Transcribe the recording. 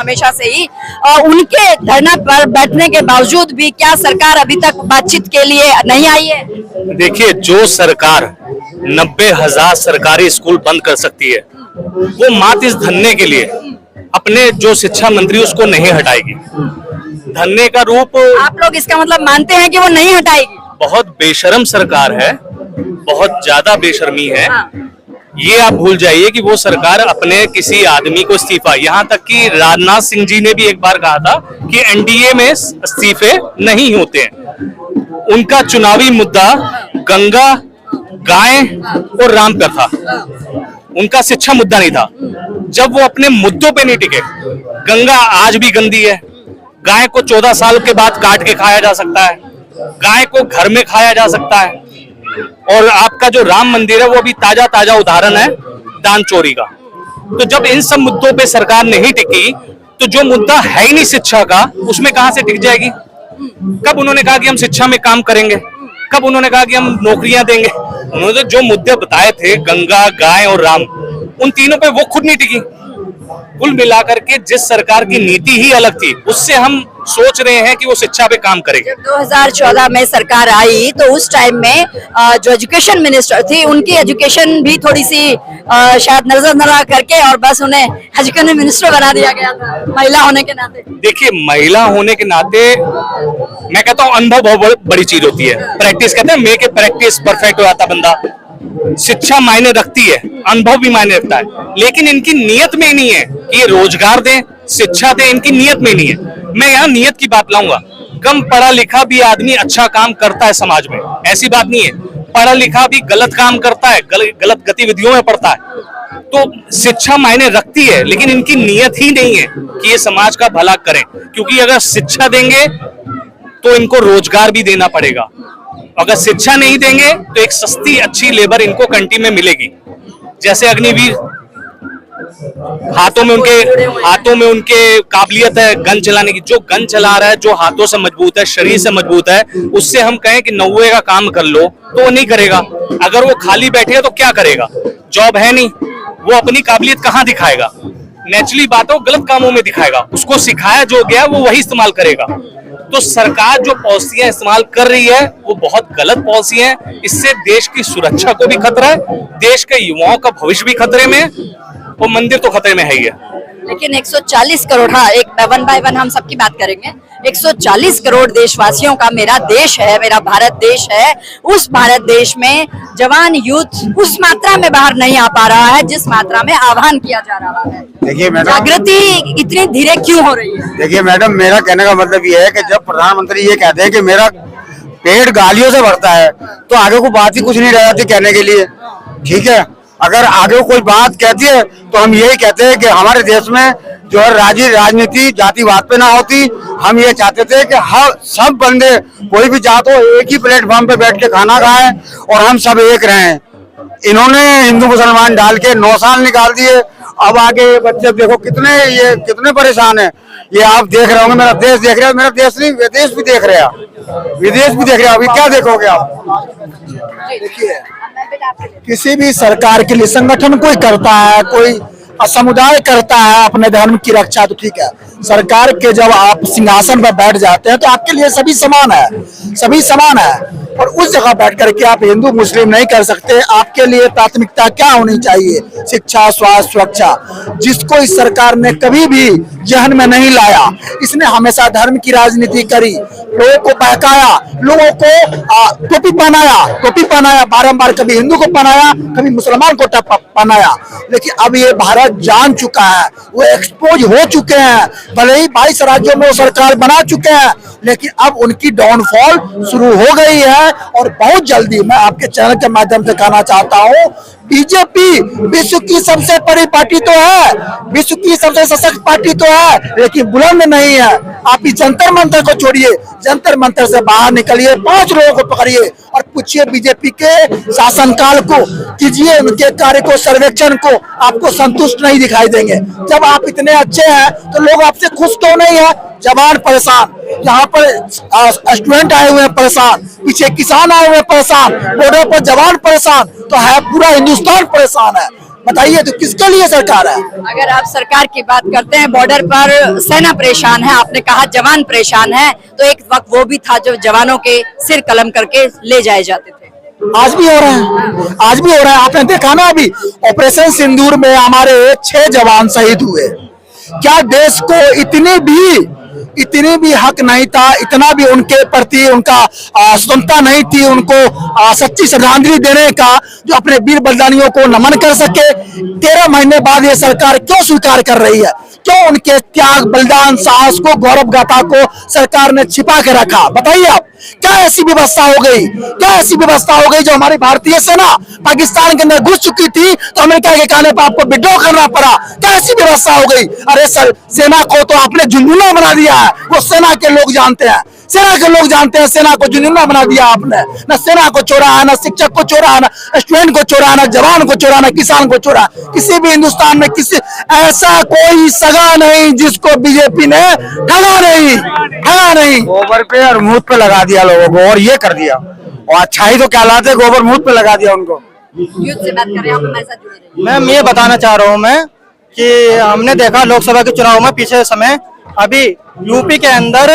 हमेशा से ही उनके धरना पर बैठने के बावजूद भी क्या सरकार अभी तक बातचीत के लिए नहीं आई है? देखिए, जो सरकार 90,000 सरकारी स्कूल बंद कर सकती है वो मात्र इस धन्ने के लिए अपने जो शिक्षा मंत्री उसको नहीं हटाएगी। धन्ने का रूप आप लोग इसका मतलब मानते हैं कि वो नहीं हटाएगी? बहुत बेशर्म सरकार है, बहुत ज्यादा बेशर्मी है। ये आप भूल जाइए कि वो सरकार अपने किसी आदमी को इस्तीफा, यहाँ तक कि राजनाथ सिंह जी ने भी एक बार कहा था कि एनडीए में इस्तीफे नहीं होते हैं। उनका चुनावी मुद्दा गंगा, गाय और राम पर था, उनका शिक्षा मुद्दा नहीं था। जब वो अपने मुद्दों पे नहीं टिके, गंगा आज भी गंदी है, गाय को 14 साल के बाद काट के खाया जा सकता है, गाय को घर में खाया जा सकता है, और आपका जो राम मंदिर है वो भी ताजा ताजा उदाहरण है दान चोरी का। तो जब इन सब मुद्दों पे सरकार नहीं टिकी तो जो मुद्दा है ही नहीं शिक्षा का, उसमें कहां से टिक जाएगी? कब उन्होंने कहा कि हम शिक्षा में काम करेंगे? कब उन्होंने कहा कि हम नौकरियां देंगे? उन्होंने जो मुद्दे बताए थे गंगा, गाय और राम, उन तीनों पे वो खुद नहीं टिकी। कुल मिलाकर के जिस सरकार की नीति ही अलग थी, उससे हम सोच रहे हैं कि वो शिक्षा पे काम करेंगे। 2014 में सरकार आई तो उस टाइम में जो एजुकेशन मिनिस्टर थी उनकी एजुकेशन भी थोड़ी सी शायद नजर न ला करके और बस उन्हें एजुकेशन मिनिस्टर बना दिया गया था महिला होने के नाते। देखिए, महिला होने के नाते मैं कहता हूँ अनुभव बहुत बड़ी चीज होती है। प्रैक्टिस कहते हैं, मेक ए प्रैक्टिस परफेक्ट हो जाता बंदा। शिक्षा मायने रखती है, अनुभव भी मायने रखता है, लेकिन इनकी नीयत में नहीं है कि ये रोजगार दें, शिक्षा दें, इनकी नीयत में नहीं है। मैं यहाँ नीयत की बात लाऊंगा। कम पढ़ा लिखा भी आदमी अच्छा काम करता है समाज में, ऐसी बात नहीं है। पढ़ा लिखा भी गलत काम करता है, गलत गतिविधियों में पड़ता है। तो शिक्षा मायने रखती है, लेकिन इनकी नीयत ही नहीं है कि ये समाज का भला करें, क्योंकि अगर शिक्षा देंगे तो इनको रोजगार भी देना पड़ेगा। अगर शिक्षा नहीं देंगे तो एक सस्ती अच्छी लेबर इनको कंट्री में मिलेगी। जैसे अग्निवीर, हाथों में उनके काबिलियत है गन चलाने की। जो गन चला रहा है, जो हाथों से मजबूत है, शरीर से मजबूत है, उससे हम कहें कि 90 का काम कर लो तो वो नहीं करेगा। अगर वो खाली बैठेगा तो क्या करेगा? जॉब है नहीं, वो अपनी काबिलियत कहाँ दिखाएगा? नेचुरली बात है, वो गलत कामों में दिखाएगा। उसको सिखाया जो गया वो वही इस्तेमाल करेगा। तो सरकार जो पॉलिसियां इस्तेमाल कर रही है वो बहुत गलत पॉलिसी है। इससे देश की सुरक्षा को भी खतरा है, देश के युवाओं का भविष्य भी खतरे में है, और मंदिर तो खतरे में है ही है। लेकिन 140 करोड़, हाँ, एक वन बाय वन हम सबकी बात करेंगे। 140 करोड़ देशवासियों का मेरा देश है, मेरा भारत देश है। उस भारत देश में जवान यूथ उस मात्रा में बाहर नहीं आ पा रहा है जिस मात्रा में आह्वान किया जा रहा है। देखिए मैडम, जागृति इतनी धीरे क्यों हो रही है? देखिए मैडम, मेरा कहने का मतलब ये है कि जब प्रधानमंत्री ये कहते हैं कि मेरा पेट गालियों से भरता है तो आगे को बात ही कुछ नहीं रह जाती कहने के लिए। ठीक है, अगर आगे कोई बात कहती है तो हम यही कहते हैं कि हमारे देश में जो है राजनीति जातिवाद पे ना होती। हम ये चाहते थे कि हर सब बंदे, कोई भी जात हो, एक ही प्लेटफॉर्म पे बैठ के खाना खाएं और हम सब एक रहें। इन्होंने हिंदू मुसलमान डाल के 9 साल निकाल दिए। अब आगे बच्चे देखो कितने परेशान है। ये आप देख रहे होंगे, मेरा देश देख रहे हो, मेरा देश नहीं विदेश भी देख रहे हैं, विदेश भी देख रहे हैं। अभी क्या देखोगे आप? देखिए, किसी भी सरकार के लिए संगठन कोई करता है, कोई समुदाय करता है अपने धर्म की रक्षा, तो ठीक है। सरकार के जब आप सिंहासन पर बैठ जाते हैं तो आपके लिए सभी समान है, सभी समान है। और उस जगह बैठ करके आप हिंदू मुस्लिम नहीं कर सकते। आपके लिए प्राथमिकता क्या होनी चाहिए? शिक्षा, स्वास्थ्य, सुरक्षा, जिसको इस सरकार ने कभी भी जहन में नहीं लाया। इसने हमेशा धर्म की राजनीति करी, लोगों को बहकाया, लोगों को टोपी पहनाया बारंबार, कभी हिंदू को पहनाया, कभी मुसलमान को पहनाया। लेकिन अब ये भारत जान चुका है, वो एक्सपोज हो चुके हैं। भले ही 22 राज्यों में वो सरकार बना चुके हैं, लेकिन अब उनकी डाउनफॉल शुरू हो गई है। और बहुत जल्दी, मैं आपके चैनल के माध्यम से कहना चाहता हूँ, बीजेपी विश्व की सबसे बड़ी पार्टी तो है, विश्व की सबसे सशक्त पार्टी तो है, लेकिन बुलंद नहीं है। आप इस जंतर मंतर को छोड़िए, जंतर मंतर से बाहर निकलिए, 5 लोगों को पकड़िए और पूछिए बीजेपी के शासनकाल को, कीजिए उनके कार्य को, सर्वेक्षण को, आपको संतुष्ट नहीं दिखाई देंगे। जब आप इतने अच्छे हैं तो लोग आपसे खुश क्यों नहीं है? जवान परेशान, यहाँ पर स्टूडेंट आए हुए हैं परेशान, पीछे किसान आए हुए हैं परेशान, बॉर्डर पर जवान परेशान, तो है पूरा हिंदुस्तान परेशान है। बताइए तो किसके लिए सरकार है? अगर आप सरकार की बात करते हैं, बॉर्डर पर सेना परेशान है, आपने कहा जवान परेशान है, तो एक वक्त वो भी था जब जवानों के सिर कलम करके ले जाए जाते थे। आज भी हो रहा है, आज भी हो रहा है। आपने देखा ना अभी ऑपरेशन सिंदूर में हमारे 6 जवान शहीद हुए। क्या देश को इतनी भी हक नहीं था, इतना भी उनके प्रति उनका स्वतंत्रता नहीं थी, उनको सच्ची श्रद्धांजलि देने का, जो अपने वीर बलिदानियों को नमन कर सके। 13 महीने बाद ये सरकार क्यों स्वीकार कर रही है? क्यों उनके त्याग, बलिदान, साहस को, गौरव गाथा को सरकार ने छिपा के रखा? बताइए आप, क्या ऐसी व्यवस्था हो गई, क्या ऐसी व्यवस्था हो गई जो हमारी भारतीय सेना पाकिस्तान के अंदर घुस चुकी थी तो अमेरिका के कहने पर आपको विड्रॉ करना पड़ा? क्या ऐसी व्यवस्था हो गई? अरे सर, सेना को तो आपने झुंझुनू बना दिया है, वो सेना के लोग जानते हैं, सेना के लोग जानते हैं, सेना को झुंझुनू बना दिया आपने। न सेना को चोरा है, न शिक्षक को चोरा है, न स्टूडेंट को चोरा है, न जवान को चोरा, न किसान को चोरा। किसी भी हिंदुस्तान में किसी ऐसा कोई सगा नहीं जिसको बीजेपी ने ठगा नहीं। गोबर पे और मुंह पे लगा दिया लोगों को, और ये कर दिया। और अच्छाई तो कहलाते, गोबर मुंह पे लगा दिया उनको। यूथ से बात कर रहे हैं, आप हमारे साथ जुड़े रहिए। मैम, ये बताना चाह रहा हूँ मैं कि हमने देखा लोकसभा के चुनाव में पिछले समय, अभी यूपी के अंदर